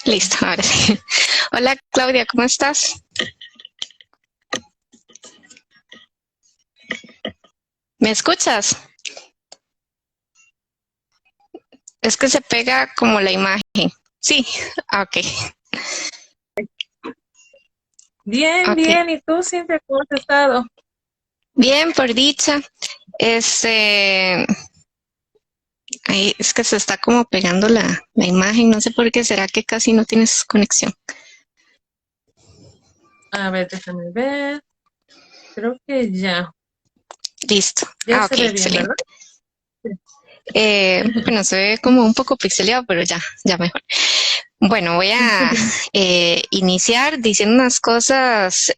Listo, ahora sí. Hola Claudia, ¿cómo estás? ¿Me escuchas? Es que se pega como la imagen. Sí, ok, Bien, ok. bien. ¿Y tú, Cintia, cómo has estado? Bien, por dicha. Ahí es que se está como pegando la imagen, no sé por qué, será que casi no tienes conexión. A ver, déjame ver. Creo que Listo. ya Ok, se ve bien, ¿verdad? excelente. Bueno, se ve como un poco pixeleado, pero ya mejor. Bueno, voy a iniciar diciendo unas cosas,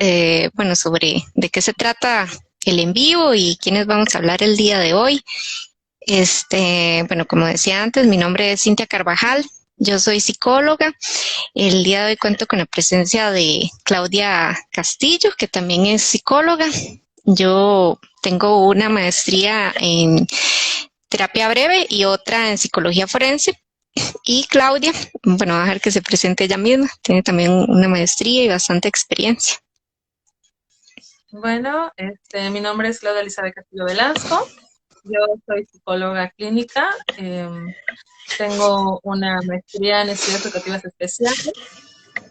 bueno, sobre de qué se trata el en vivo y quiénes vamos a hablar el día de hoy. Bueno, como decía antes, mi nombre es Cintia Carvajal, yo soy psicóloga. El día de hoy cuento con la presencia de Claudia Castillo, que también es psicóloga. Yo tengo una maestría en terapia breve y otra en psicología forense. Y Claudia, bueno, voy a dejar que se presente ella misma, tiene también una maestría y bastante experiencia. Bueno, mi nombre es Claudia Elizabeth Castillo Velasco. Yo soy psicóloga clínica. Tengo una maestría en necesidades educativas especiales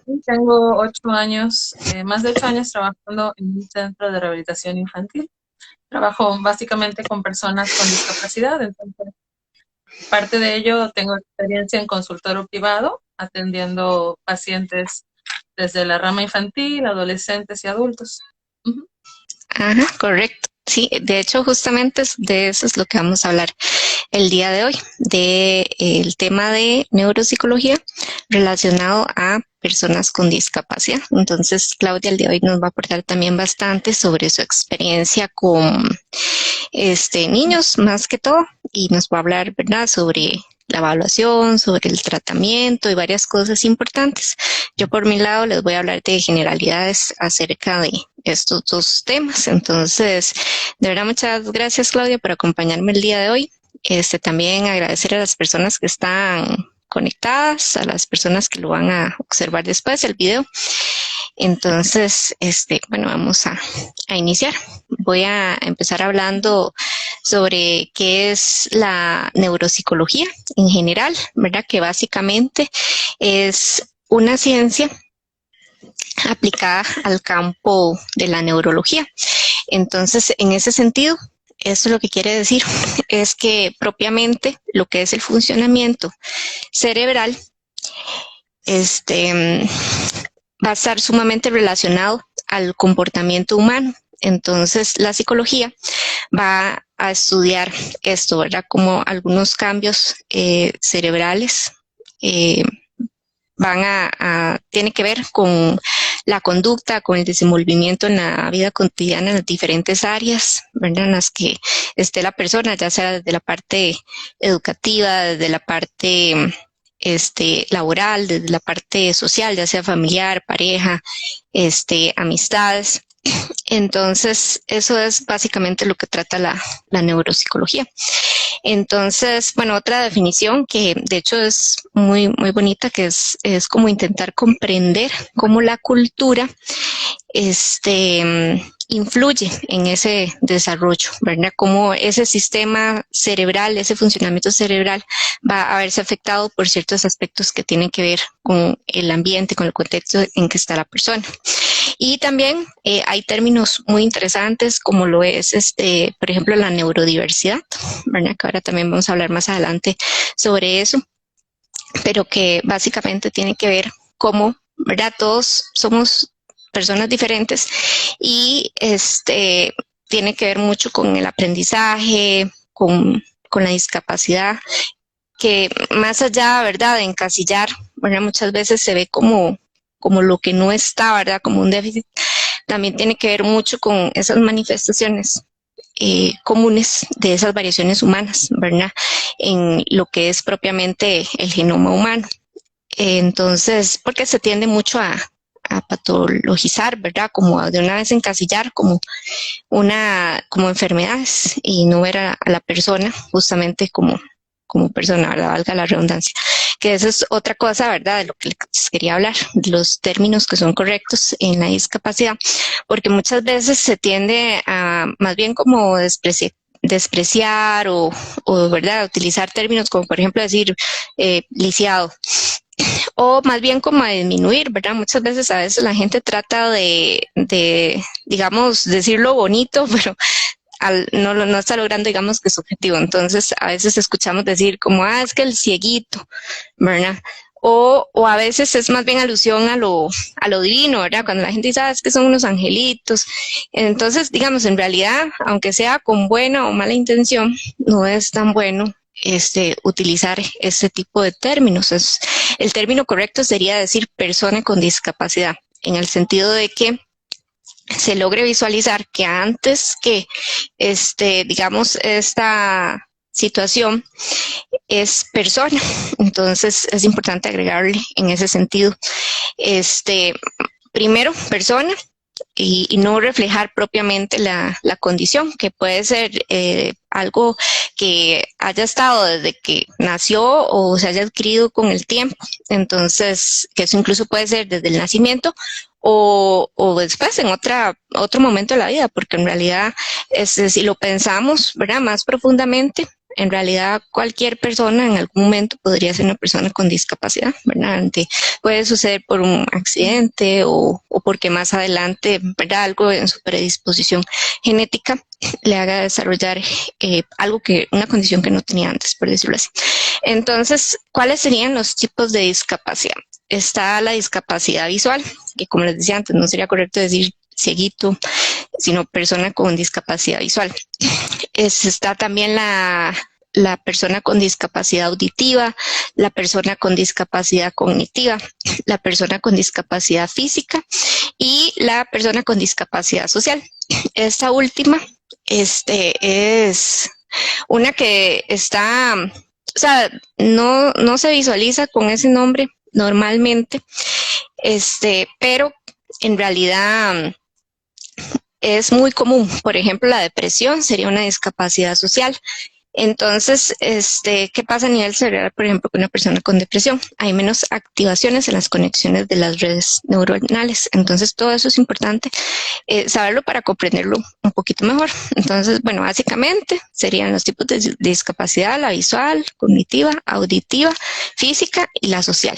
y tengo 8 años, más de 8 años trabajando en un centro de rehabilitación infantil. Trabajo básicamente con personas con discapacidad, entonces parte de ello, tengo experiencia en consultorio privado, atendiendo pacientes desde la rama infantil, adolescentes y adultos. Ujú. Ajá, correcto. Sí, de hecho, justamente de eso es lo que vamos a hablar el día de hoy, de el tema de neuropsicología relacionado a personas con discapacidad. Entonces, Claudia el día de hoy nos va a aportar también bastante sobre su experiencia con niños, más que todo, y nos va a hablar, ¿verdad?, sobre la evaluación, sobre el tratamiento y varias cosas importantes. Yo por mi lado les voy a hablar de generalidades acerca de estos dos temas. Entonces, de verdad, muchas gracias Claudia por acompañarme el día de hoy. También agradecer a las personas que están conectadas, a las personas que lo van a observar después el video. Entonces, bueno, vamos a iniciar. Voy a empezar hablando sobre qué es la neuropsicología en general, ¿verdad? Que básicamente es una ciencia aplicada al campo de la neurología. Entonces, en ese sentido, eso lo que quiere decir es que propiamente lo que es el funcionamiento cerebral, este, va a estar sumamente relacionado al comportamiento humano. Entonces, la psicología va a estudiar esto, ¿verdad? Como algunos cambios cerebrales eh, tiene que ver con la conducta, con el desenvolvimiento en la vida cotidiana en las diferentes áreas, ¿verdad? En las que esté la persona, ya sea desde la parte educativa, desde la parte laboral, desde la parte social, ya sea familiar, pareja, amistades. Entonces, eso es básicamente lo que trata la neuropsicología. Entonces, bueno, otra definición que de hecho es muy bonita, que es como intentar comprender cómo la cultura influye en ese desarrollo, ¿verdad? Cómo ese sistema cerebral, ese funcionamiento cerebral va a verse afectado por ciertos aspectos que tienen que ver con el ambiente, con el contexto en que está la persona. Y también hay términos muy interesantes como lo es, por ejemplo, la neurodiversidad, ¿verdad? Que ahora también vamos a hablar más adelante sobre eso, pero que básicamente tiene que ver cómo, ¿verdad? Todos somos personas diferentes y tiene que ver mucho con el aprendizaje, con la discapacidad, que más allá, ¿verdad?, de encasillar, ¿verdad? Muchas veces se ve como lo que no está, ¿verdad?, como un déficit, también tiene que ver mucho con esas manifestaciones comunes de esas variaciones humanas, ¿verdad? En lo que es propiamente el genoma humano. Entonces, porque se tiende mucho a patologizar, ¿verdad? Como de una vez encasillar como enfermedades y no ver a la persona justamente como persona, ¿verdad? Valga la redundancia. Que eso es otra cosa, ¿verdad? De lo que les quería hablar, de los términos que son correctos en la discapacidad, porque muchas veces se tiende a más bien como despreciar o, ¿verdad? Utilizar términos como, por ejemplo, decir lisiado, o más bien como a disminuir, ¿verdad? Muchas veces a veces la gente trata de digamos, decirlo bonito, pero no está logrando, digamos, que su objetivo. Entonces, a veces escuchamos decir como, es que el cieguito, ¿verdad? O a veces es más bien alusión a lo divino, ¿verdad? Cuando la gente dice, es que son unos angelitos. Entonces, digamos, en realidad, aunque sea con buena o mala intención, no es tan bueno utilizar este tipo de términos. El término correcto sería decir persona con discapacidad, en el sentido de que se logre visualizar que antes que digamos, esta situación es persona. Entonces es importante agregarle en ese sentido, primero persona, y no reflejar propiamente la condición, que puede ser algo que haya estado desde que nació o se haya adquirido con el tiempo. Entonces, que eso incluso puede ser desde el nacimiento o después en otro momento de la vida, porque en realidad, si lo pensamos, ¿verdad?, más profundamente, en realidad cualquier persona en algún momento podría ser una persona con discapacidad, ¿verdad? Puede suceder por un accidente o porque más adelante, ¿verdad?, algo en su predisposición genética le haga desarrollar una condición que no tenía antes, por decirlo así. Entonces, ¿cuáles serían los tipos de discapacidad? Está la discapacidad visual, que como les decía antes, no sería correcto decir cieguito, sino persona con discapacidad visual. Está también la persona con discapacidad auditiva, la persona con discapacidad cognitiva, la persona con discapacidad física y la persona con discapacidad social. Esta última es una que está, o sea, no se visualiza con ese nombre normalmente, pero en realidad es muy común. Por ejemplo, la depresión sería una discapacidad social. Entonces, ¿qué pasa a nivel cerebral, por ejemplo, con una persona con depresión? Hay menos activaciones en las conexiones de las redes neuronales. Entonces, todo eso es importante saberlo para comprenderlo un poquito mejor. Entonces, bueno, básicamente serían los tipos de discapacidad: la visual, cognitiva, auditiva, física y la social.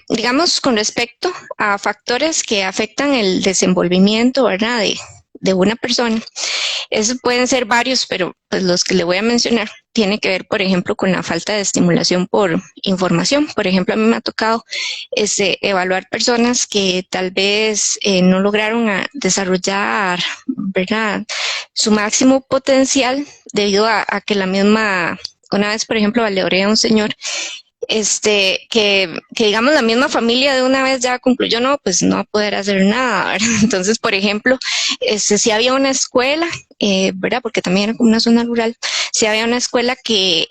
Digamos, con respecto a factores que afectan el desenvolvimiento, ¿verdad?, de una persona, esos pueden ser varios, pero pues los que le voy a mencionar tienen que ver, por ejemplo, con la falta de estimulación por información. Por ejemplo, a mí me ha tocado evaluar personas que tal vez no lograron desarrollar, ¿verdad?, su máximo potencial debido a que una vez, por ejemplo, valoré a un señor que digamos la misma familia de una vez ya concluyó, no, pues no va a poder hacer nada, ¿verdad? Entonces, por ejemplo, si había una escuela, ¿verdad?, porque también era como una zona rural, si había una escuela que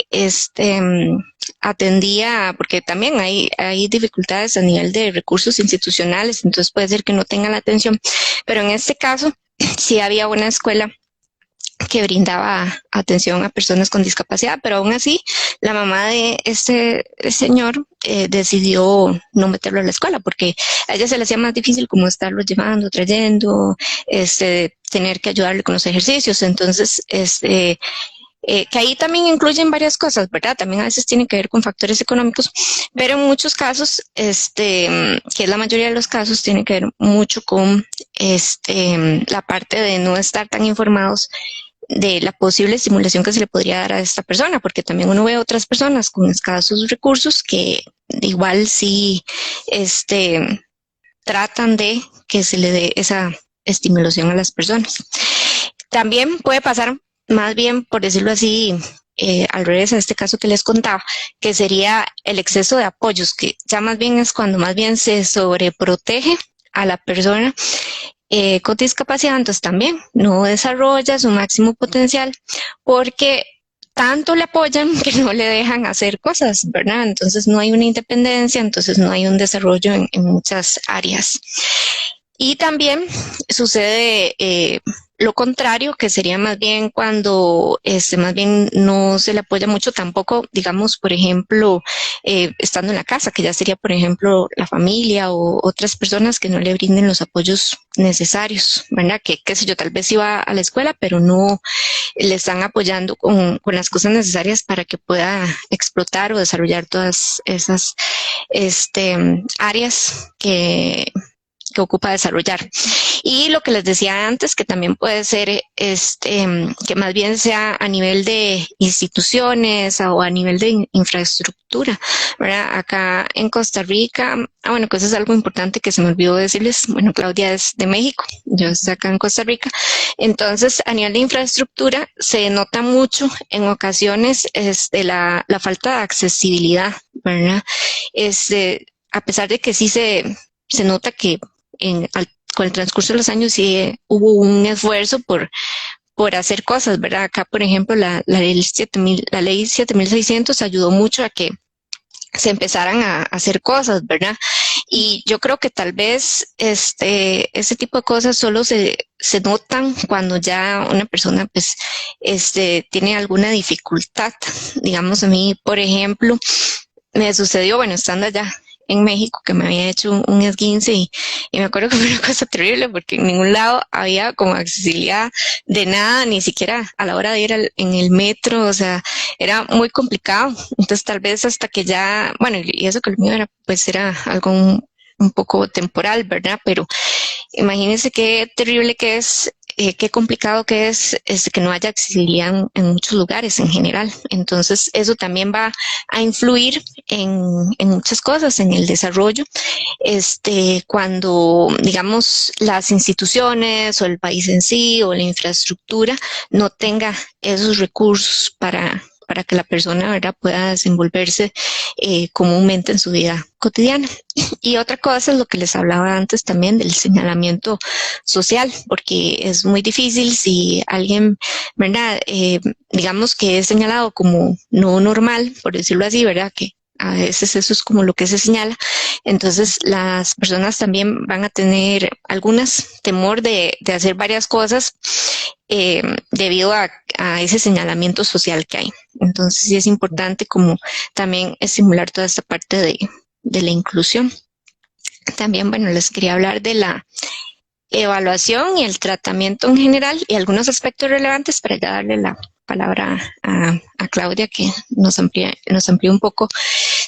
atendía, porque también hay dificultades a nivel de recursos institucionales, entonces puede ser que no tengan la atención, pero en este caso sí había una escuela que brindaba atención a personas con discapacidad, pero aún así la mamá de este señor decidió no meterlo a la escuela porque a ella se le hacía más difícil como estarlo llevando, trayendo, tener que ayudarle con los ejercicios. Entonces, que ahí también incluyen varias cosas, ¿verdad? También a veces tiene que ver con factores económicos, pero en muchos casos, que es la mayoría de los casos, tiene que ver mucho con la parte de no estar tan informados de la posible estimulación que se le podría dar a esta persona, porque también uno ve a otras personas con escasos recursos que igual sí tratan de que se le dé esa estimulación a las personas. También puede pasar, más bien, por decirlo así, al revés, a este caso que les contaba, que sería el exceso de apoyos, que ya más bien es cuando más bien se sobreprotege a la persona con discapacidad, entonces también no desarrolla su máximo potencial porque tanto le apoyan que no le dejan hacer cosas, ¿verdad? Entonces no hay una independencia, entonces no hay un desarrollo en muchas áreas. Y también sucede lo contrario, que sería más bien cuando más bien no se le apoya mucho tampoco, digamos, por ejemplo, estando en la casa, que ya sería, por ejemplo, la familia o otras personas que no le brinden los apoyos necesarios, ¿verdad? Que, qué sé yo, tal vez iba a la escuela, pero no le están apoyando con las cosas necesarias para que pueda explotar o desarrollar todas esas áreas que ocupa desarrollar. Y lo que les decía antes, que también puede ser que más bien sea a nivel de instituciones o a nivel de infraestructura, ¿verdad? Acá en Costa Rica, bueno, que eso es algo importante que se me olvidó decirles, bueno, Claudia es de México, yo estoy acá en Costa Rica, entonces a nivel de infraestructura se nota mucho en ocasiones la falta de accesibilidad, ¿verdad? A pesar de que sí se nota que con el transcurso de los años sí hubo un esfuerzo por hacer cosas, ¿verdad? Acá, por ejemplo, la ley 7600 ayudó mucho a que se empezaran a hacer cosas, ¿verdad? Y yo creo que tal vez ese tipo de cosas solo se notan cuando ya una persona pues tiene alguna dificultad. Digamos, a mí, por ejemplo, me sucedió, bueno, estando allá en México, que me había hecho un esguince y me acuerdo que fue una cosa terrible porque en ningún lado había como accesibilidad de nada, ni siquiera a la hora de ir en el metro, o sea, era muy complicado. Entonces tal vez hasta que ya, bueno, y eso que lo mío era, pues era algo un poco temporal, ¿verdad? Pero imagínense qué terrible que es, qué complicado que es que no haya accesibilidad en muchos lugares en general. Entonces, eso también va a influir en muchas cosas, en el desarrollo, cuando, digamos, las instituciones o el país en sí o la infraestructura no tenga esos recursos para que la persona, ¿verdad?, pueda desenvolverse comúnmente en su vida cotidiana. Y otra cosa es lo que les hablaba antes también del señalamiento social, porque es muy difícil si alguien, ¿verdad?, digamos que es señalado como no normal, por decirlo así, ¿verdad?, que a veces eso es como lo que se señala. Entonces las personas también van a tener algunas temor de hacer varias cosas debido a ese señalamiento social que hay. Entonces sí es importante como también estimular toda esta parte de la inclusión. También, bueno, les quería hablar de la evaluación y el tratamiento en general y algunos aspectos relevantes para ya darle la palabra a Claudia, que nos amplía un poco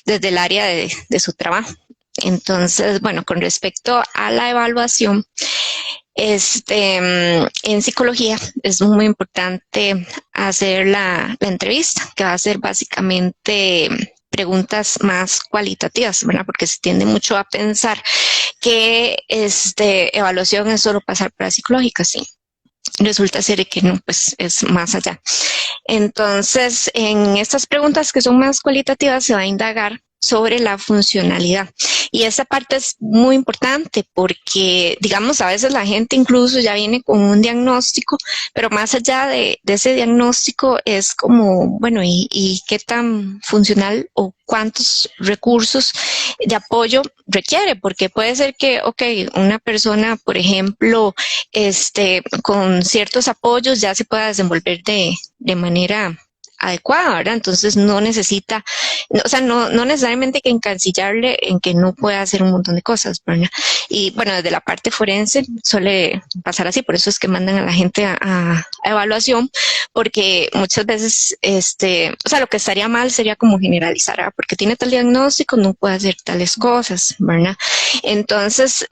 desde el área de su trabajo. Entonces, bueno, con respecto a la evaluación, en psicología es muy importante hacer la entrevista, que va a ser básicamente preguntas más cualitativas, ¿verdad? Porque se tiende mucho a pensar que evaluación es solo pasar pruebas psicológicas, sí. Resulta ser que no, pues es más allá. Entonces, en estas preguntas que son más cualitativas se va a indagar sobre la funcionalidad. Y esa parte es muy importante porque, digamos, a veces la gente incluso ya viene con un diagnóstico, pero más allá de ese diagnóstico es como, bueno, ¿y qué tan funcional o cuántos recursos de apoyo requiere? Porque puede ser que, ok, una persona, por ejemplo, con ciertos apoyos ya se pueda desenvolver de manera adecuada, ¿verdad? Entonces no necesita, o sea, no necesariamente hay que encasillarle en que no pueda hacer un montón de cosas, ¿verdad? Y bueno, desde la parte forense suele pasar así, por eso es que mandan a la gente a evaluación, porque muchas veces, o sea, lo que estaría mal sería como generalizar, ¿verdad? Porque tiene tal diagnóstico, no puede hacer tales cosas, ¿verdad? Entonces,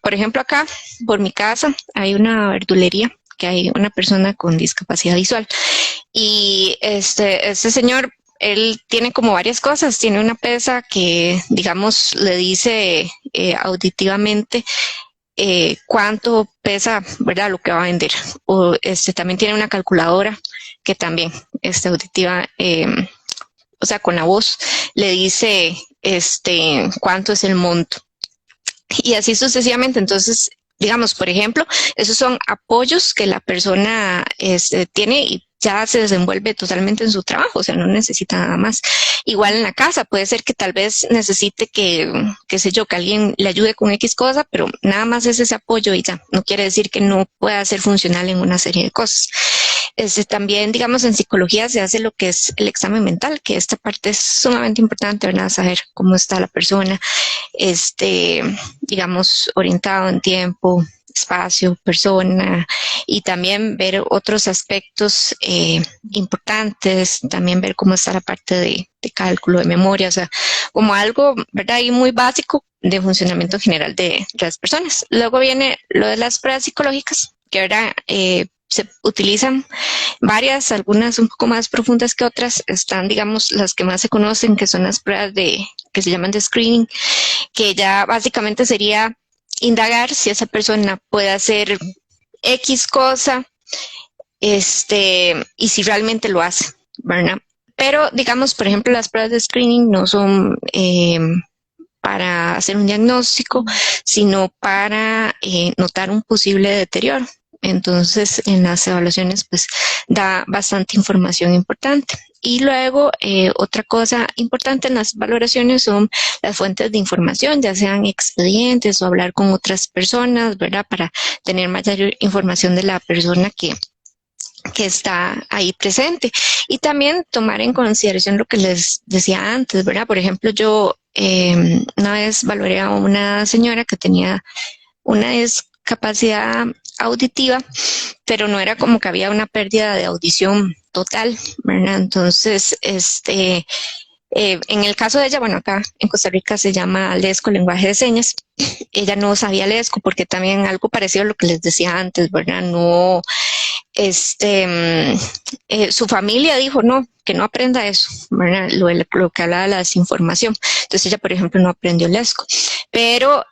por ejemplo, acá, por mi casa, hay una verdulería que hay una persona con discapacidad visual. Y este señor, él tiene como varias cosas, tiene una pesa que, digamos, le dice auditivamente cuánto pesa, ¿verdad?, lo que va a vender. O también tiene una calculadora que también auditiva, o sea, con la voz le dice cuánto es el monto. Y así sucesivamente. Entonces, digamos, por ejemplo, esos son apoyos que la persona tiene y ya se desenvuelve totalmente en su trabajo, o sea, no necesita nada más. Igual en la casa, puede ser que tal vez necesite qué sé yo, que alguien le ayude con X cosa, pero nada más es ese apoyo y ya, no quiere decir que no pueda ser funcional en una serie de cosas. También, digamos, en psicología se hace lo que es el examen mental, que esta parte es sumamente importante, ¿verdad? Saber cómo está la persona, digamos, orientado en tiempo, espacio, persona, y también ver otros aspectos importantes, también ver cómo está la parte de cálculo, de memoria, o sea, como algo, ¿verdad? Y muy básico de funcionamiento general de las personas. Luego viene lo de las pruebas psicológicas, que ahora se utilizan varias, algunas un poco más profundas que otras. Están, digamos, las que más se conocen, que son las pruebas que se llaman de screening, que ya básicamente sería indagar si esa persona puede hacer X cosa, y si realmente lo hace, ¿verdad? Pero, digamos, por ejemplo, las pruebas de screening no son para hacer un diagnóstico, sino para notar un posible deterioro. Entonces, en las evaluaciones, pues, da bastante información importante. Y luego, otra cosa importante en las valoraciones son las fuentes de información, ya sean expedientes o hablar con otras personas, ¿verdad? Para tener mayor información de la persona que está ahí presente. Y también tomar en consideración lo que les decía antes, ¿verdad? Por ejemplo, yo una vez valoré a una señora que tenía una discapacidad auditiva, pero no era como que había una pérdida de audición total, ¿verdad? Entonces, en el caso de ella, bueno, acá en Costa Rica se llama LESCO, lenguaje de señas. Ella no sabía LESCO porque también algo parecido a lo que les decía antes, ¿verdad? No, su familia dijo no, que no aprenda eso, ¿verdad? Lo que hablaba de la desinformación. Entonces ella, por ejemplo, no aprendió LESCO, pero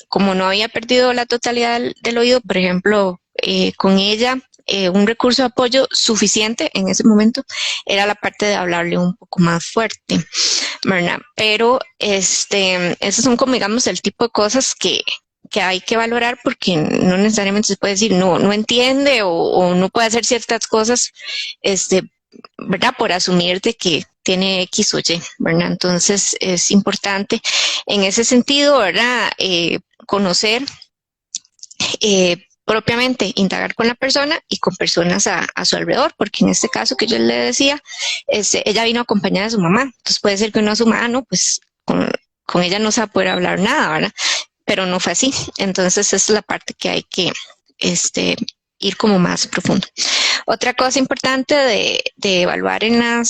como no había perdido la totalidad del oído, por ejemplo, con ella, un recurso de apoyo suficiente en ese momento era la parte de hablarle un poco más fuerte, ¿verdad? Pero esos son como, digamos, el tipo de cosas que hay que valorar, porque no necesariamente se puede decir no entiende o no puede hacer ciertas cosas, ¿verdad? Por asumir de que tiene X o Y, ¿verdad? Entonces es importante en ese sentido, ¿verdad? Conocer propiamente, indagar con la persona y con personas a su alrededor, porque en este caso que yo le decía, ella vino acompañada de su mamá, entonces puede ser que uno a su mano, pues con ella no se va a poder hablar nada, ¿verdad? Pero no fue así. Entonces esa es la parte que hay que ir como más profundo. Otra cosa importante de evaluar ya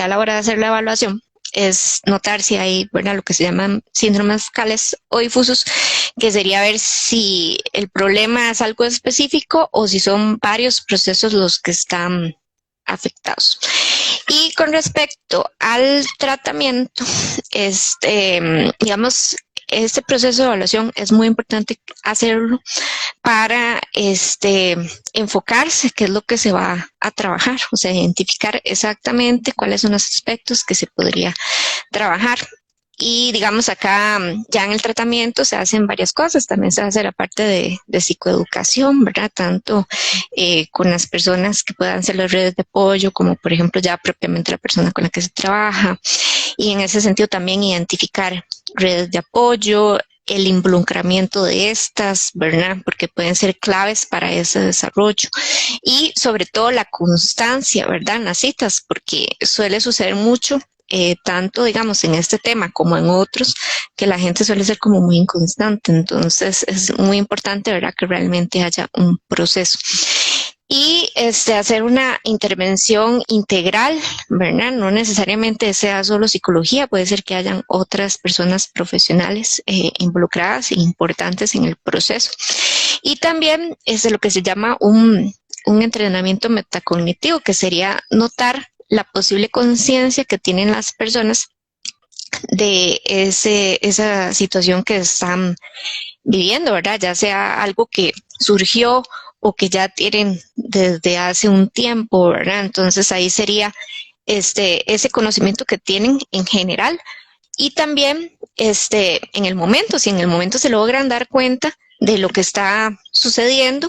a la hora de hacer la evaluación es notar si hay, ¿verdad?, lo que se llaman síndromes focales o difusos, que sería ver si el problema es algo específico o si son varios procesos los que están afectados. Y con respecto al tratamiento, digamos, este proceso de evaluación es muy importante hacerlo para enfocarse qué es lo que se va a trabajar, o sea, identificar exactamente cuáles son los aspectos que se podría trabajar. Y digamos acá ya en el tratamiento se hacen varias cosas, también se hace la parte de psicoeducación, ¿verdad? Tanto con las personas que puedan ser las redes de apoyo, como por ejemplo ya propiamente la persona con la que se trabaja, y en ese sentido también identificar redes de apoyo, el involucramiento de estas, ¿verdad? Porque pueden ser claves para ese desarrollo. Y sobre todo la constancia, ¿verdad? En las citas, porque suele suceder mucho, tanto, digamos, en este tema como en otros, que la gente suele ser como muy inconstante. Entonces es muy importante, ¿verdad?, que realmente haya un proceso. Y hacer una intervención integral, ¿verdad? No necesariamente sea solo psicología, puede ser que hayan otras personas profesionales involucradas e importantes en el proceso. Y también es lo que se llama un entrenamiento metacognitivo, que sería notar la posible conciencia que tienen las personas de esa situación que están viviendo, ¿verdad? Ya sea algo que surgió o que ya tienen desde hace un tiempo, ¿verdad? Entonces ahí sería ese conocimiento que tienen en general, y también en el momento, si en el momento se logran dar cuenta de lo que está sucediendo,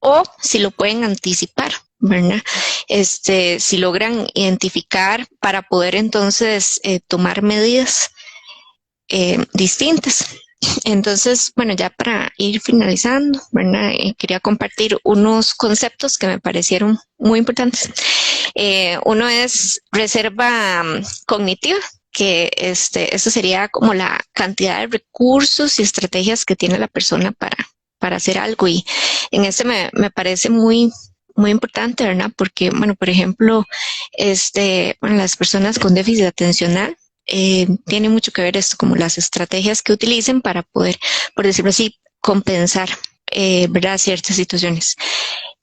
o si lo pueden anticipar, ¿verdad? Si logran identificar para poder entonces tomar medidas distintas. Entonces, bueno, ya para ir finalizando, ¿verdad? Quería compartir unos conceptos que me parecieron muy importantes. Uno es reserva cognitiva, que eso sería como la cantidad de recursos y estrategias que tiene la persona para hacer algo. Y en me parece muy importante, ¿verdad? Porque, bueno, por ejemplo, bueno, las personas con déficit atencional tiene mucho que ver esto, como las estrategias que utilicen para poder, por decirlo así, compensar, ¿verdad? Ciertas situaciones.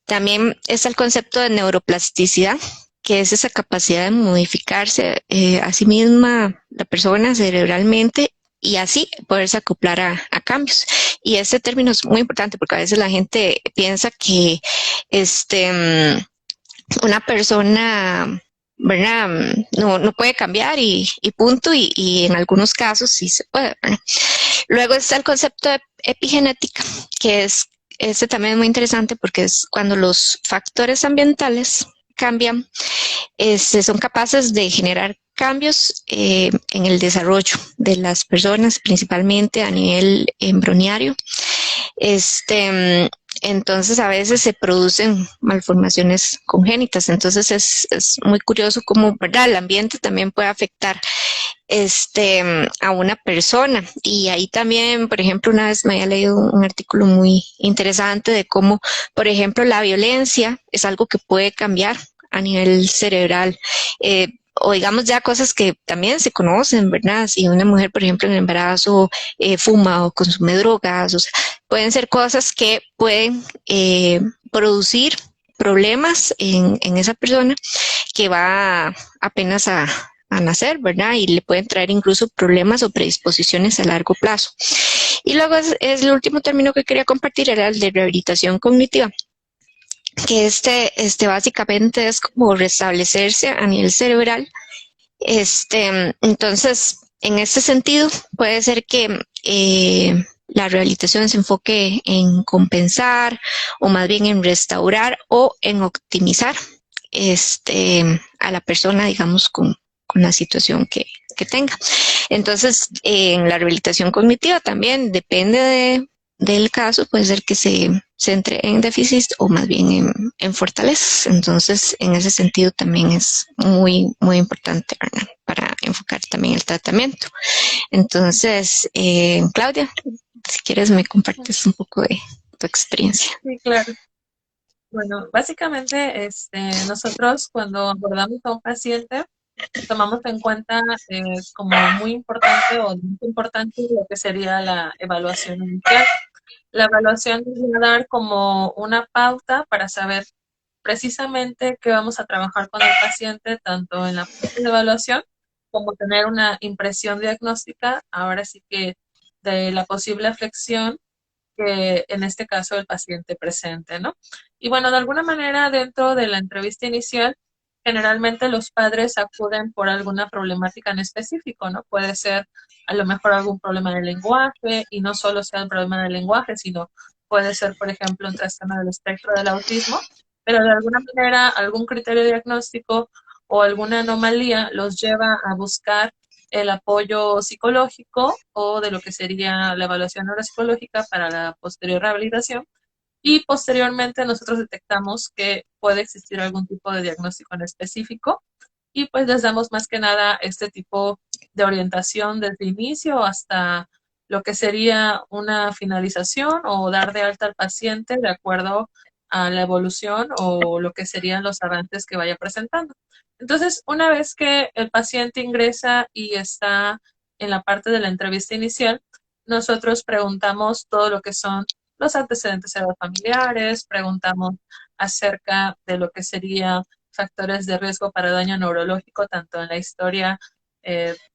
También está el concepto de neuroplasticidad, que es esa capacidad de modificarse a sí misma la persona cerebralmente y así poderse acoplar a cambios. Y este término es muy importante porque a veces la gente piensa que una persona, ¿verdad? No puede cambiar y punto, y en algunos casos sí se puede, ¿verdad? Luego está el concepto de epigenética, que este también es muy interesante porque es cuando los factores ambientales cambian, son capaces de generar cambios en el desarrollo de las personas, principalmente a nivel embrionario. Entonces a veces se producen malformaciones congénitas. Entonces es muy curioso cómo, ¿verdad? El ambiente también puede afectar a una persona. Y ahí también, por ejemplo, una vez me había leído un artículo muy interesante de cómo, por ejemplo, la violencia es algo que puede cambiar a nivel cerebral. O digamos ya cosas que también se conocen, ¿verdad? Si una mujer, por ejemplo, en el embarazo fuma o consume drogas, o sea, pueden ser cosas que pueden producir problemas en esa persona que va apenas a nacer, ¿verdad? Y le pueden traer incluso problemas o predisposiciones a largo plazo. Y luego es el último término que quería compartir, era el de rehabilitación cognitiva, que básicamente es como restablecerse a nivel cerebral. Entonces, en este sentido, puede ser que la rehabilitación se enfoque en compensar o más bien en restaurar o en optimizar a la persona, digamos, con la situación que tenga. Entonces, en la rehabilitación cognitiva también depende del caso, puede ser que se centre en déficit o más bien en fortalezas. Entonces, en ese sentido también es muy importante, ¿verdad? Para enfocar también el tratamiento. Entonces, Claudia, si quieres me compartes un poco de tu experiencia. Sí, claro. Bueno, básicamente, nosotros cuando abordamos a un paciente, tomamos en cuenta como muy importante o muy importante lo que sería la evaluación inicial. La evaluación nos va a dar como una pauta para saber precisamente qué vamos a trabajar con el paciente, tanto en la parte de evaluación como tener una impresión diagnóstica, ahora sí que de la posible afección que en este caso el paciente presente, ¿no? Y bueno, de alguna manera dentro de la entrevista inicial, generalmente los padres acuden por alguna problemática en específico, ¿no? Puede ser a lo mejor algún problema de lenguaje y no solo sea el problema del lenguaje, sino puede ser, por ejemplo, un trastorno del espectro del autismo, pero de alguna manera algún criterio diagnóstico o alguna anomalía los lleva a buscar el apoyo psicológico o de lo que sería la evaluación neuropsicológica para la posterior rehabilitación. Y posteriormente nosotros detectamos que puede existir algún tipo de diagnóstico en específico y pues les damos más que nada este tipo de orientación desde inicio hasta lo que sería una finalización o dar de alta al paciente de acuerdo a la evolución o lo que serían los avances que vaya presentando. Entonces, una vez que el paciente ingresa y está en la parte de la entrevista inicial, nosotros preguntamos todo lo que son los antecedentes familiares, preguntamos acerca de lo que sería factores de riesgo para daño neurológico, tanto en la historia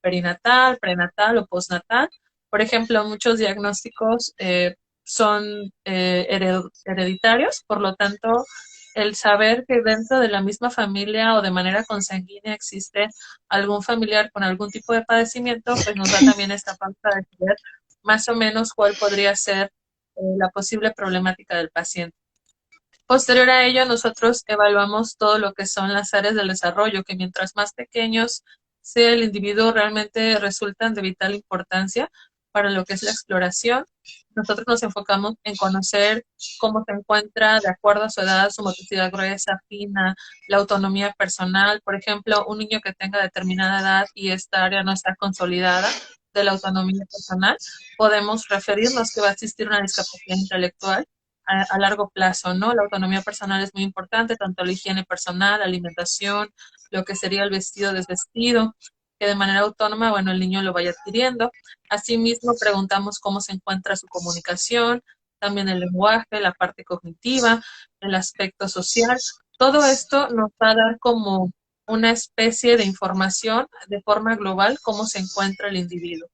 perinatal, prenatal o postnatal. Por ejemplo, muchos diagnósticos son hereditarios, por lo tanto, el saber que dentro de la misma familia o de manera consanguínea existe algún familiar con algún tipo de padecimiento, pues nos da también esta pauta de saber más o menos cuál podría ser la posible problemática del paciente. Posterior a ello, nosotros evaluamos todo lo que son las áreas del desarrollo, que mientras más pequeños sea el individuo, realmente resultan de vital importancia para lo que es la exploración. Nosotros nos enfocamos en conocer cómo se encuentra, de acuerdo a su edad, su motricidad gruesa, fina, la autonomía personal. Por ejemplo, un niño que tenga determinada edad y esta área no está consolidada de la autonomía personal, podemos referirnos que va a existir una discapacidad intelectual a largo plazo, ¿no? La autonomía personal es muy importante, tanto la higiene personal, la alimentación, lo que sería el vestido, desvestido, que de manera autónoma, bueno, el niño lo vaya adquiriendo. Asimismo, preguntamos cómo se encuentra su comunicación, también el lenguaje, la parte cognitiva, el aspecto social. Todo esto nos va a dar como una especie de información de forma global cómo se encuentra el individuo.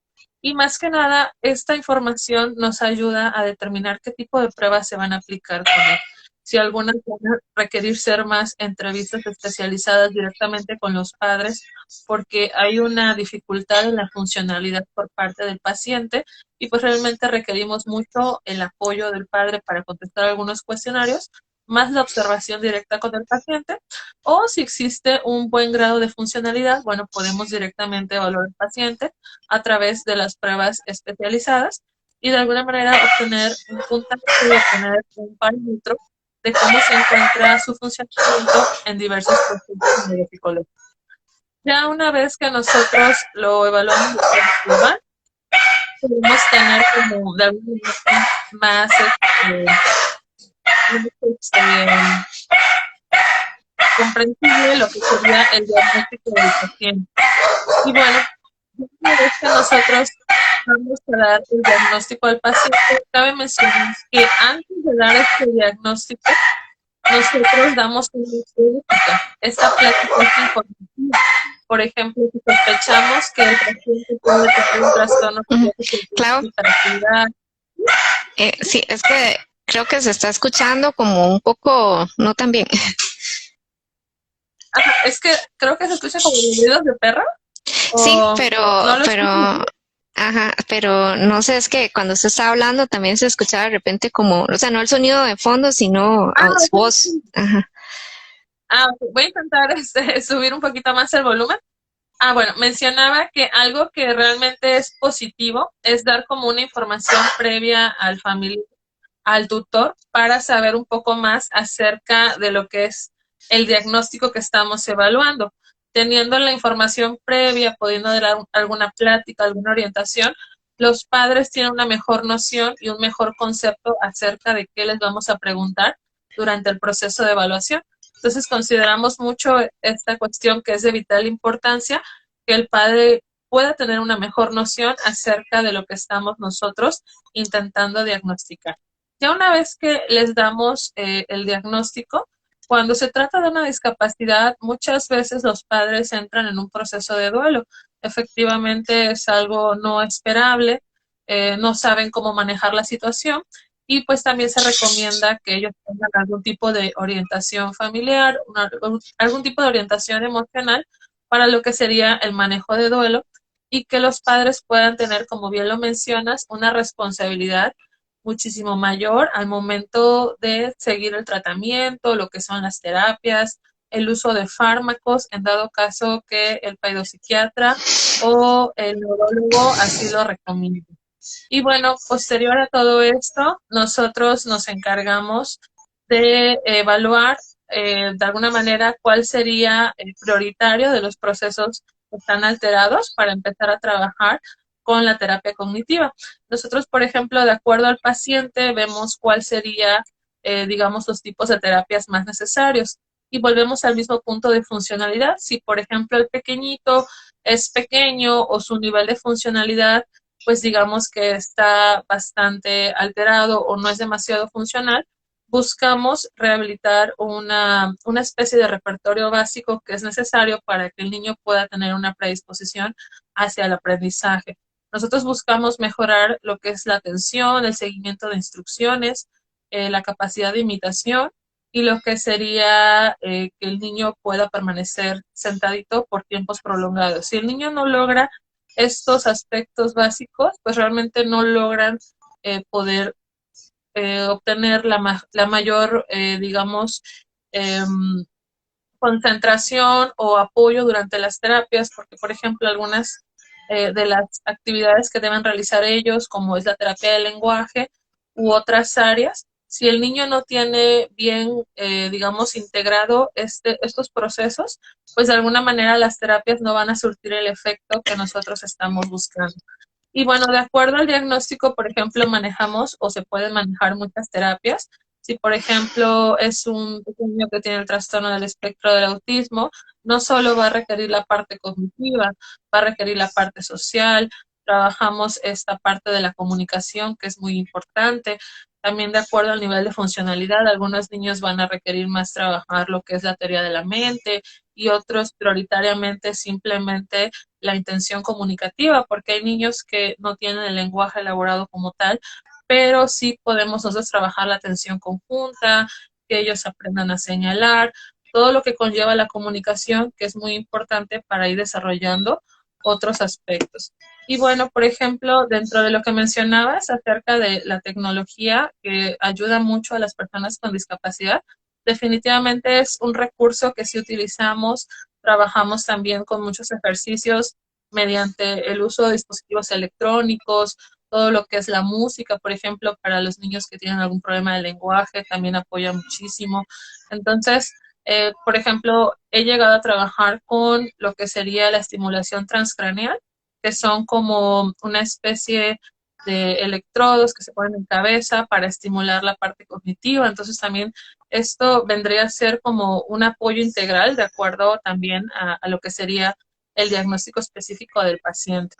Y más que nada, esta información nos ayuda a determinar qué tipo de pruebas se van a aplicar con él. Si algunas van a requerir ser más entrevistas especializadas directamente con los padres, porque hay una dificultad en la funcionalidad por parte del paciente y pues realmente requerimos mucho el apoyo del padre para contestar algunos cuestionarios, más la observación directa con el paciente, o si existe un buen grado de funcionalidad, bueno, podemos directamente evaluar al paciente a través de las pruebas especializadas y de alguna manera obtener un puntaje y obtener un parámetro de cómo se encuentra su funcionamiento en diversos procesos neuropsicológicos. Ya una vez que nosotros lo evaluamos de forma global, podemos tener como de alguna manera más comprensible lo que sería el diagnóstico del paciente. Y bueno, una vez que nosotros vamos a dar el diagnóstico al paciente, cabe mencionar que antes de dar este diagnóstico, nosotros damos una plática. Esta plática es informativa. Por ejemplo, si sospechamos que el paciente puede tener un trastorno Claro. hiperactividad. Sí, es que creo que se está escuchando como un poco, no tan bien. Ajá, es que creo que se escucha como ruidos de perro. Sí, No pero no sé, es que cuando usted estaba hablando también se escuchaba de repente como, o sea, no el sonido de fondo, sino su voz. Ajá. Voy a intentar subir un poquito más el volumen. Bueno, mencionaba que algo que realmente es positivo es dar como una información previa al familiar, al tutor, para saber un poco más acerca de lo que es el diagnóstico que estamos evaluando. Teniendo la información previa, pudiendo dar alguna plática, alguna orientación, los padres tienen una mejor noción y un mejor concepto acerca de qué les vamos a preguntar durante el proceso de evaluación. Entonces consideramos mucho esta cuestión que es de vital importancia, que el padre pueda tener una mejor noción acerca de lo que estamos nosotros intentando diagnosticar. Ya una vez que les damos el diagnóstico, cuando se trata de una discapacidad, muchas veces los padres entran en un proceso de duelo. Efectivamente es algo no esperable, no saben cómo manejar la situación y pues también se recomienda que ellos tengan algún tipo de orientación familiar, algún tipo de orientación emocional para lo que sería el manejo de duelo y que los padres puedan tener, como bien lo mencionas, una responsabilidad muchísimo mayor al momento de seguir el tratamiento, lo que son las terapias, el uso de fármacos, en dado caso que el pedopsiquiatra o el neurólogo así lo recomiende. Y bueno, posterior a todo esto, nosotros nos encargamos de evaluar de alguna manera cuál sería el prioritario de los procesos que están alterados para empezar a trabajar con la terapia cognitiva. Nosotros, por ejemplo, de acuerdo al paciente, vemos cuál sería, digamos, los tipos de terapias más necesarios y volvemos al mismo punto de funcionalidad. Si, por ejemplo, el pequeñito es pequeño o su nivel de funcionalidad, pues digamos que está bastante alterado o no es demasiado funcional, buscamos rehabilitar una especie de repertorio básico que es necesario para que el niño pueda tener una predisposición hacia el aprendizaje. Nosotros buscamos mejorar lo que es la atención, el seguimiento de instrucciones, la capacidad de imitación y lo que sería que el niño pueda permanecer sentadito por tiempos prolongados. Si el niño no logra estos aspectos básicos, pues realmente no logran poder obtener la mayor, digamos, concentración o apoyo durante las terapias, porque, por ejemplo, algunas de las actividades que deben realizar ellos, como es la terapia del lenguaje u otras áreas, si el niño no tiene bien, digamos, integrado estos procesos, pues de alguna manera las terapias no van a surtir el efecto que nosotros estamos buscando. Y bueno, de acuerdo al diagnóstico, por ejemplo, manejamos o se pueden manejar muchas terapias. Si, por ejemplo, es un pequeño que tiene el trastorno del espectro del autismo, no solo va a requerir la parte cognitiva, va a requerir la parte social. Trabajamos esta parte de la comunicación, que es muy importante. También de acuerdo al nivel de funcionalidad, algunos niños van a requerir más trabajar lo que es la teoría de la mente y otros prioritariamente simplemente la intención comunicativa, porque hay niños que no tienen el lenguaje elaborado como tal, pero sí podemos nosotros trabajar la atención conjunta, que ellos aprendan a señalar, todo lo que conlleva la comunicación, que es muy importante para ir desarrollando otros aspectos. Y bueno, por ejemplo, dentro de lo que mencionabas acerca de la tecnología que ayuda mucho a las personas con discapacidad, definitivamente es un recurso que si utilizamos, trabajamos también con muchos ejercicios mediante el uso de dispositivos electrónicos, todo lo que es la música, por ejemplo, para los niños que tienen algún problema de lenguaje, también apoya muchísimo. Entonces, por ejemplo, he llegado a trabajar con lo que sería la estimulación transcraneal, que son como una especie de electrodos que se ponen en cabeza para estimular la parte cognitiva. Entonces también esto vendría a ser como un apoyo integral de acuerdo también a lo que sería el diagnóstico específico del paciente.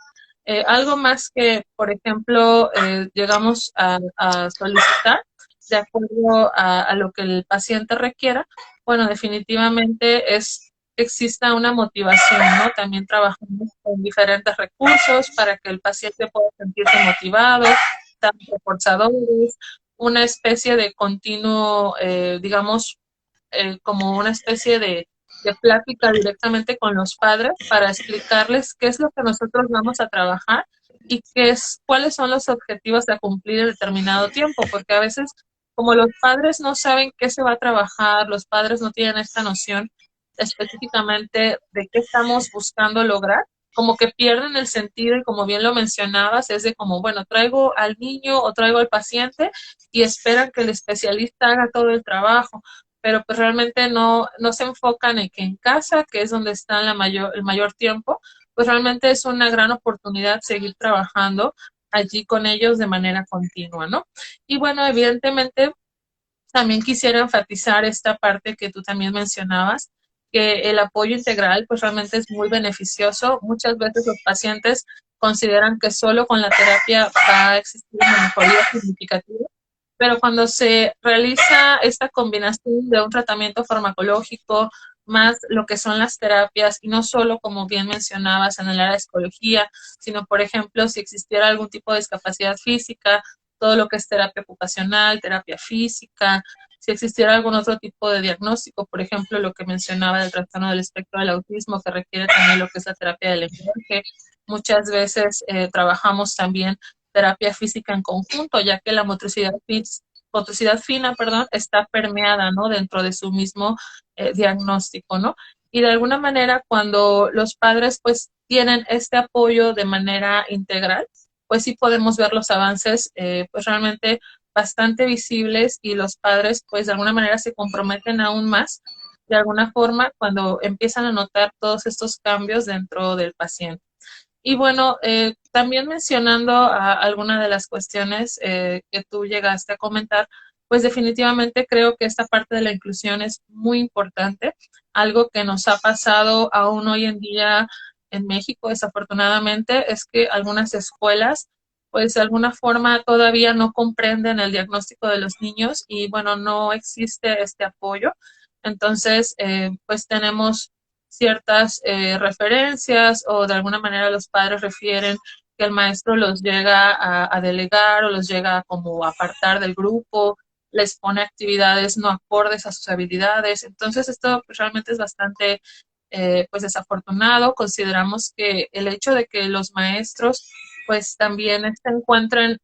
Algo más que, por ejemplo, llegamos a solicitar de acuerdo a lo que el paciente requiera, bueno, definitivamente es exista una motivación, ¿no? También trabajamos con diferentes recursos para que el paciente pueda sentirse motivado, tanto reforzadores, una especie de continuo, digamos, como una especie de plática directamente con los padres para explicarles qué es lo que nosotros vamos a trabajar y cuáles son los objetivos a cumplir en determinado tiempo, porque a veces como los padres no saben qué se va a trabajar, los padres no tienen esta noción específicamente de qué estamos buscando lograr, como que pierden el sentido y como bien lo mencionabas, es de como, bueno, traigo al niño o traigo al paciente y esperan que el especialista haga todo el trabajo, pero pues realmente no se enfocan en que en casa, que es donde está el mayor tiempo, pues realmente es una gran oportunidad seguir trabajando allí con ellos de manera continua, ¿no? Y bueno, evidentemente también quisiera enfatizar esta parte que tú también mencionabas, que el apoyo integral pues realmente es muy beneficioso. Muchas veces los pacientes consideran que solo con la terapia va a existir una mejoría significativa, pero cuando se realiza esta combinación de un tratamiento farmacológico más lo que son las terapias, y no solo, como bien mencionabas, en el área de psicología, sino, por ejemplo, si existiera algún tipo de discapacidad física, todo lo que es terapia ocupacional, terapia física, si existiera algún otro tipo de diagnóstico, por ejemplo, lo que mencionaba del trastorno del espectro del autismo, que requiere también lo que es la terapia del lenguaje. Muchas veces trabajamos también terapia física en conjunto, ya que la motricidad fina, perdón, está permeada, ¿no? Dentro de su mismo diagnóstico, ¿no? Y de alguna manera, cuando los padres, pues, tienen este apoyo de manera integral, pues sí podemos ver los avances, pues, realmente bastante visibles y los padres, pues, de alguna manera se comprometen aún más, de alguna forma, cuando empiezan a notar todos estos cambios dentro del paciente. Y bueno, también mencionando alguna de las cuestiones que tú llegaste a comentar, pues definitivamente creo que esta parte de la inclusión es muy importante, algo que nos ha pasado aún hoy en día en México, desafortunadamente, es que algunas escuelas, pues de alguna forma todavía no comprenden el diagnóstico de los niños y bueno, no existe este apoyo. Entonces, pues tenemos ciertas referencias o de alguna manera los padres refieren que el maestro los llega a delegar o los llega a como apartar del grupo, les pone actividades no acordes a sus habilidades. Entonces esto pues, realmente es bastante pues desafortunado. Consideramos que el hecho de que los maestros pues también se encuentren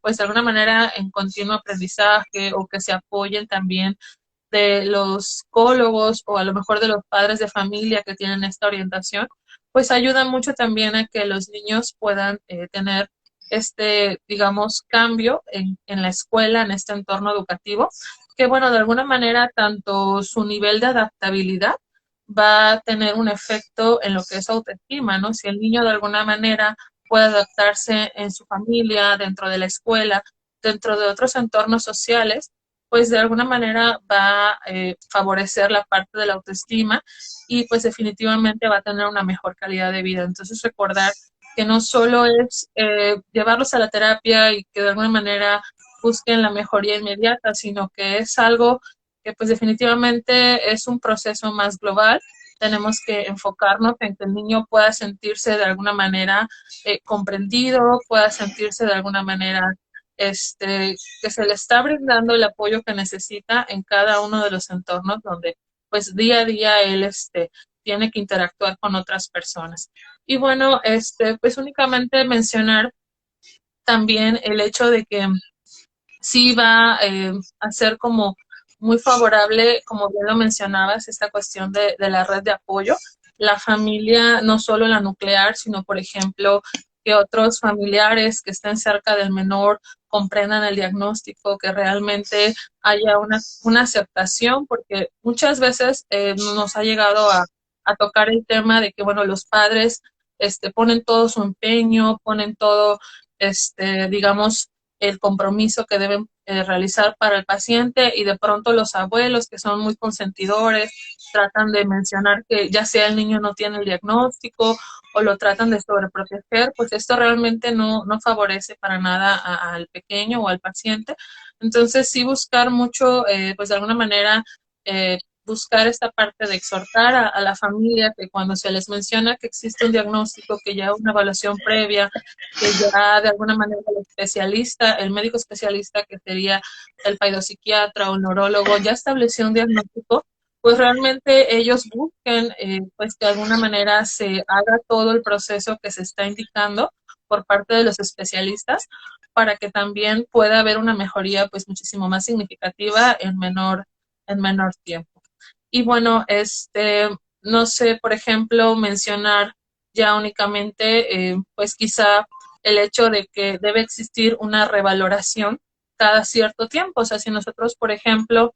pues de alguna manera en continuo aprendizaje o que se apoyen también de los psicólogos o a lo mejor de los padres de familia que tienen esta orientación, pues ayuda mucho también a que los niños puedan tener este, digamos, cambio en la escuela, en este entorno educativo, que bueno, de alguna manera tanto su nivel de adaptabilidad va a tener un efecto en lo que es autoestima, ¿no? Si el niño de alguna manera puede adaptarse en su familia, dentro de la escuela, dentro de otros entornos sociales, pues de alguna manera va a favorecer la parte de la autoestima y pues definitivamente va a tener una mejor calidad de vida. Entonces recordar que no solo es llevarlos a la terapia y que de alguna manera busquen la mejoría inmediata, sino que es algo que pues definitivamente es un proceso más global. Tenemos que enfocarnos en que el niño pueda sentirse de alguna manera comprendido, pueda sentirse de alguna manera que se le está brindando el apoyo que necesita en cada uno de los entornos donde pues día a día él tiene que interactuar con otras personas. Y bueno, pues únicamente mencionar también el hecho de que sí va a ser como muy favorable, como bien lo mencionabas, esta cuestión de la red de apoyo. La familia, no solo la nuclear, sino, por ejemplo, que otros familiares que estén cerca del menor comprendan el diagnóstico, que realmente haya una aceptación, porque muchas veces nos ha llegado a tocar el tema de que, bueno, los padres ponen todo su empeño, ponen todo, digamos, el compromiso que deben realizar para el paciente y de pronto los abuelos que son muy consentidores tratan de mencionar que ya sea el niño no tiene el diagnóstico o lo tratan de sobreproteger, pues esto realmente no favorece para nada al pequeño o al paciente. Entonces sí buscar mucho, pues de alguna manera, buscar esta parte de exhortar a la familia que cuando se les menciona que existe un diagnóstico, que ya una evaluación previa, que ya de alguna manera el especialista, el médico especialista que sería el psiquiatra o el neurólogo ya estableció un diagnóstico, pues realmente ellos busquen pues que de alguna manera se haga todo el proceso que se está indicando por parte de los especialistas para que también pueda haber una mejoría pues muchísimo más significativa en menor tiempo. Y bueno, no sé, por ejemplo, mencionar ya únicamente, pues quizá el hecho de que debe existir una revaloración cada cierto tiempo. O sea, si nosotros, por ejemplo,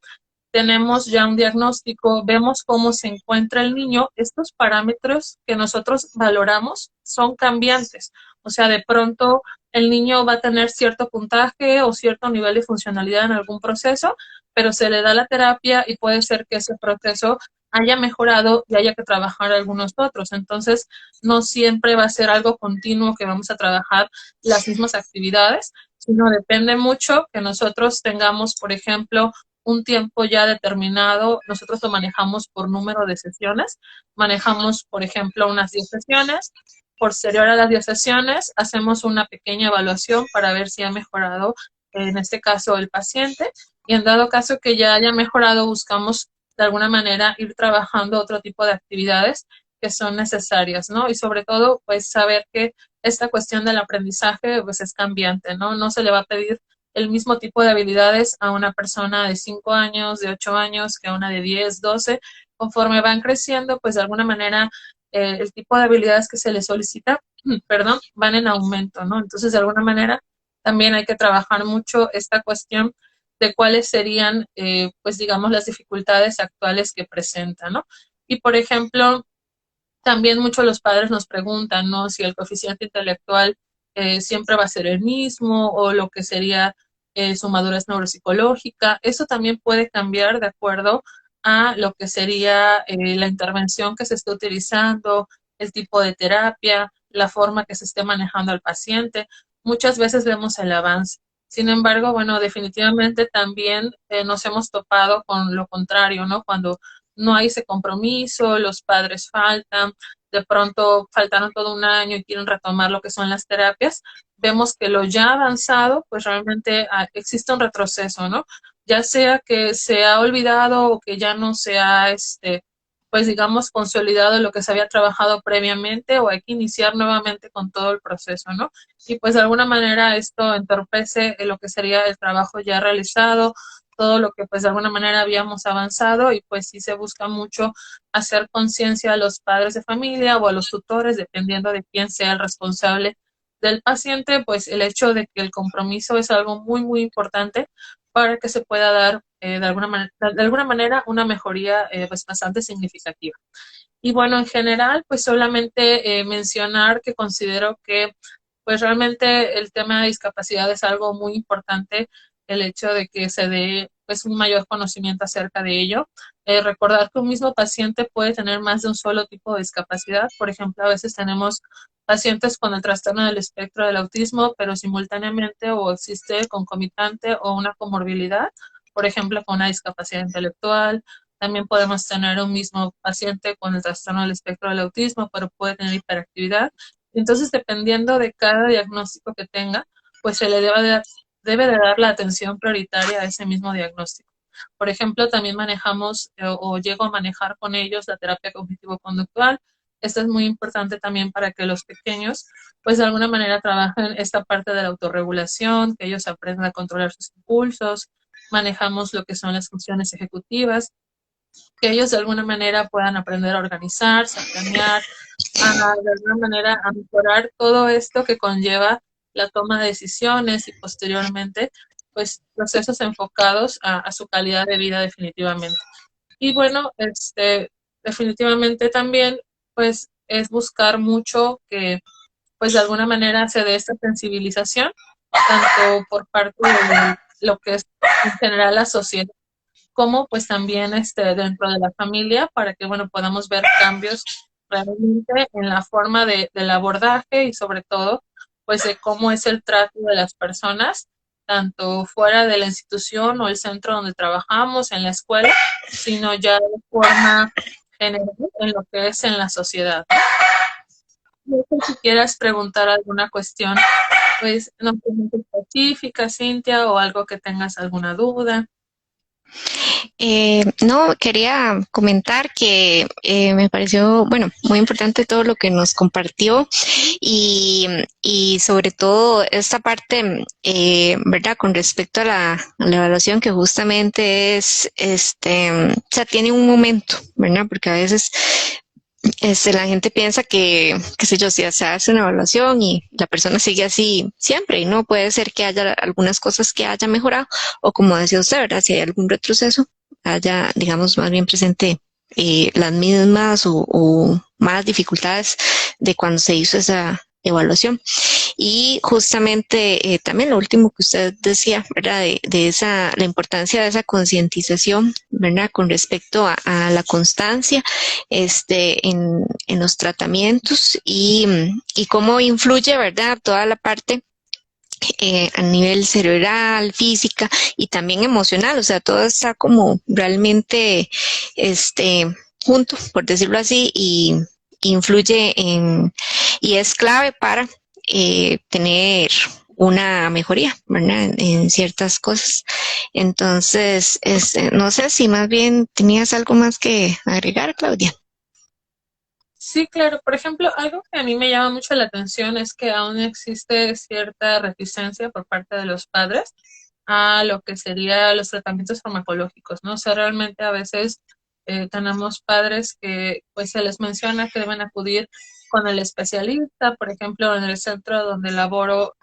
tenemos ya un diagnóstico, vemos cómo se encuentra el niño, estos parámetros que nosotros valoramos son cambiantes. O sea, de pronto el niño va a tener cierto puntaje o cierto nivel de funcionalidad en algún proceso, pero se le da la terapia y puede ser que ese proceso haya mejorado y haya que trabajar algunos otros. Entonces, no siempre va a ser algo continuo que vamos a trabajar las mismas actividades, sino depende mucho que nosotros tengamos, por ejemplo, un tiempo ya determinado, nosotros lo manejamos por número de sesiones, manejamos, por ejemplo, unas 10 sesiones, posterior a las 10 sesiones hacemos una pequeña evaluación para ver si ha mejorado, en este caso, el paciente, y en dado caso que ya haya mejorado, buscamos de alguna manera ir trabajando otro tipo de actividades que son necesarias, ¿no? Y sobre todo, pues saber que esta cuestión del aprendizaje, pues es cambiante, ¿no? No se le va a pedir el mismo tipo de habilidades a una persona de 5 años, de 8 años, que a una de 10, 12. Conforme van creciendo, pues de alguna manera el tipo de habilidades que se les solicita, perdón, van en aumento, ¿no? Entonces, de alguna manera, también hay que trabajar mucho esta cuestión de cuáles serían, pues digamos, las dificultades actuales que presentan, ¿no? Y, por ejemplo, también muchos los padres nos preguntan, ¿no? Si el coeficiente intelectual siempre va a ser el mismo o lo que sería su madurez neuropsicológica. Eso también puede cambiar de acuerdo a lo que sería la intervención que se esté utilizando, el tipo de terapia, la forma que se esté manejando al paciente. Muchas veces vemos el avance. Sin embargo, bueno, definitivamente también nos hemos topado con lo contrario, ¿no? Cuando no hay ese compromiso, los padres faltan, de pronto faltaron todo un año y quieren retomar lo que son las terapias, vemos que lo ya avanzado, pues realmente existe un retroceso, ¿no? Ya sea que se ha olvidado o que ya no se ha, pues digamos, consolidado lo que se había trabajado previamente o hay que iniciar nuevamente con todo el proceso, ¿no? Y pues de alguna manera esto entorpece lo que sería el trabajo ya realizado, todo lo que pues de alguna manera habíamos avanzado y pues sí se busca mucho hacer conciencia a los padres de familia o a los tutores, dependiendo de quién sea el responsable del paciente, pues el hecho de que el compromiso es algo muy, muy importante para que se pueda dar de alguna manera una mejoría pues bastante significativa. Y bueno, en general, pues solamente mencionar que considero que pues realmente el tema de discapacidad es algo muy importante, el hecho de que se dé pues un mayor conocimiento acerca de ello. Recordar que un mismo paciente puede tener más de un solo tipo de discapacidad. Por ejemplo, a veces tenemos pacientes con el trastorno del espectro del autismo, pero simultáneamente o existe concomitante o una comorbilidad, por ejemplo, con una discapacidad intelectual. También podemos tener un mismo paciente con el trastorno del espectro del autismo, pero puede tener hiperactividad. Entonces, dependiendo de cada diagnóstico que tenga, pues se le debe de dar la atención prioritaria a ese mismo diagnóstico. Por ejemplo, también manejamos o llego a manejar con ellos la terapia cognitivo-conductual. Esto es muy importante también para que los pequeños, pues de alguna manera trabajen esta parte de la autorregulación, que ellos aprendan a controlar sus impulsos. Manejamos lo que son las funciones ejecutivas, que ellos de alguna manera puedan aprender a organizarse, a planear, de alguna manera a mejorar todo esto que conlleva la toma de decisiones y posteriormente pues procesos enfocados a su calidad de vida definitivamente. Y bueno, definitivamente también pues es buscar mucho que pues de alguna manera se dé esta sensibilización tanto por parte de lo que es en general la sociedad como pues también dentro de la familia para que, bueno, podamos ver cambios realmente en la forma del abordaje y sobre todo, pues de cómo es el trato de las personas, tanto fuera de la institución o el centro donde trabajamos, en la escuela, sino ya de forma general en lo que es en la sociedad. No sé si quieras preguntar alguna cuestión, pues no sé, muy específica, Cintia, o algo que tengas alguna duda. No, quería comentar que me pareció, bueno, muy importante todo lo que nos compartió y sobre todo esta parte, ¿verdad? Con respecto a la evaluación que justamente es, o sea, tiene un momento, ¿verdad? Porque a veces la gente piensa que, qué sé yo, si se hace una evaluación y la persona sigue así siempre, y no puede ser que haya algunas cosas que haya mejorado, o como decía usted, ¿verdad? Si hay algún retroceso, haya, digamos, más bien presente las mismas o más dificultades de cuando se hizo esa evaluación. Y justamente también lo último que usted decía, ¿verdad? De esa, la importancia de esa concientización, ¿verdad? Con respecto a la constancia en los tratamientos y cómo influye, ¿verdad? Toda la parte a nivel cerebral, física y también emocional, o sea, todo está como realmente junto, por decirlo así, y influye y es clave para tener una mejoría, ¿verdad? En ciertas cosas. Entonces, no sé si más bien tenías algo más que agregar, Claudia. Sí, claro. Por ejemplo, algo que a mí me llama mucho la atención es que aún existe cierta reticencia por parte de los padres a lo que serían los tratamientos farmacológicos, ¿no? O sea, realmente a veces tenemos padres que pues se les menciona que deben acudir con el especialista, por ejemplo, en el centro donde laboro,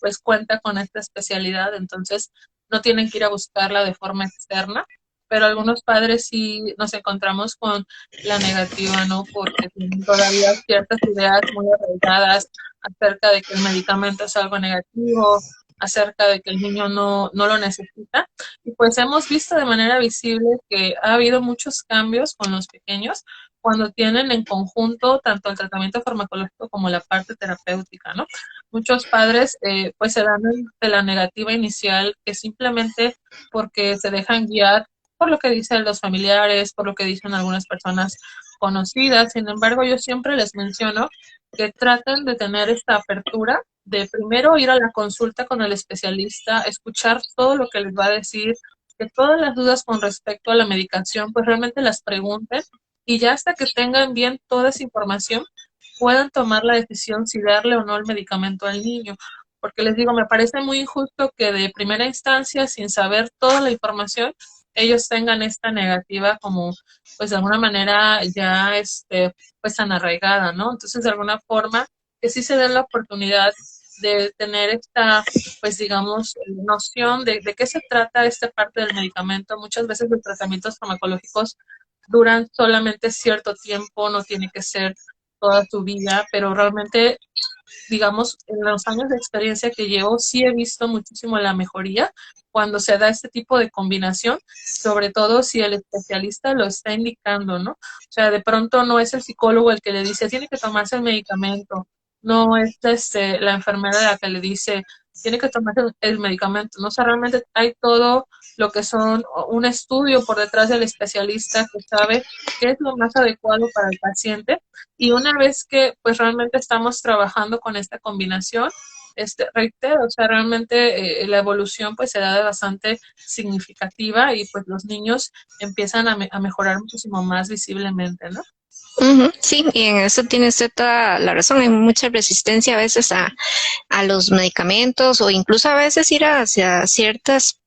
pues cuenta con esta especialidad, entonces no tienen que ir a buscarla de forma externa, pero algunos padres sí nos encontramos con la negativa, ¿no? Porque tienen todavía ciertas ideas muy arraigadas acerca de que el medicamento es algo negativo, acerca de que el niño no lo necesita. Y pues hemos visto de manera visible que ha habido muchos cambios con los pequeños cuando tienen en conjunto tanto el tratamiento farmacológico como la parte terapéutica, ¿no? Muchos padres pues se dan de la negativa inicial que simplemente porque se dejan guiar por lo que dicen los familiares, por lo que dicen algunas personas conocidas. Sin embargo, yo siempre les menciono que traten de tener esta apertura de primero ir a la consulta con el especialista, escuchar todo lo que les va a decir, que todas las dudas con respecto a la medicación, pues realmente las pregunten y ya hasta que tengan bien toda esa información, puedan tomar la decisión si darle o no el medicamento al niño. Porque les digo, me parece muy injusto que de primera instancia, sin saber toda la información, ellos tengan esta negativa como, pues de alguna manera ya, pues tan arraigada, ¿no? Entonces, de alguna forma, que sí se den la oportunidad de tener esta, pues digamos, noción de qué se trata esta parte del medicamento. Muchas veces los tratamientos farmacológicos duran solamente cierto tiempo, no tiene que ser toda tu vida, pero realmente, digamos, en los años de experiencia que llevo, sí he visto muchísimo la mejoría cuando se da este tipo de combinación, sobre todo si el especialista lo está indicando, ¿no? O sea, de pronto no es el psicólogo el que le dice, tiene que tomarse el medicamento, no es la enfermera la que le dice, tiene que tomarse el medicamento, ¿no? O sea, realmente hay todo lo que son un estudio por detrás del especialista que sabe qué es lo más adecuado para el paciente y una vez que pues realmente estamos trabajando con esta combinación, reitero, o sea, realmente la evolución pues se da de bastante significativa y pues los niños empiezan a mejorar muchísimo más visiblemente, ¿no? Sí, y en eso tiene usted toda la razón. Hay mucha resistencia a veces a los medicamentos o incluso a veces ir hacia ciertas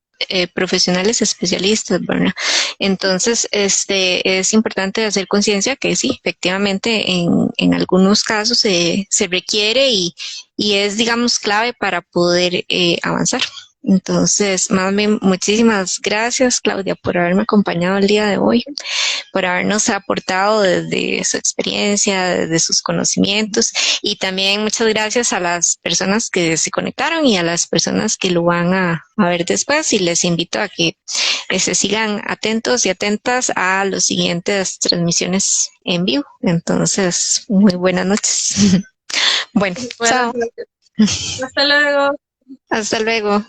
profesionales especialistas, ¿verdad? Entonces, es importante hacer conciencia que sí, efectivamente, en algunos casos se requiere y es, digamos, clave para poder avanzar. Entonces, más bien, muchísimas gracias, Claudia, por haberme acompañado el día de hoy, por habernos aportado desde su experiencia, desde sus conocimientos y también muchas gracias a las personas que se conectaron y a las personas que lo van a ver después y les invito a que se sigan atentos y atentas a las siguientes transmisiones en vivo. Entonces, muy buenas noches. Bueno, Bueno, chao. hasta luego. Hasta luego.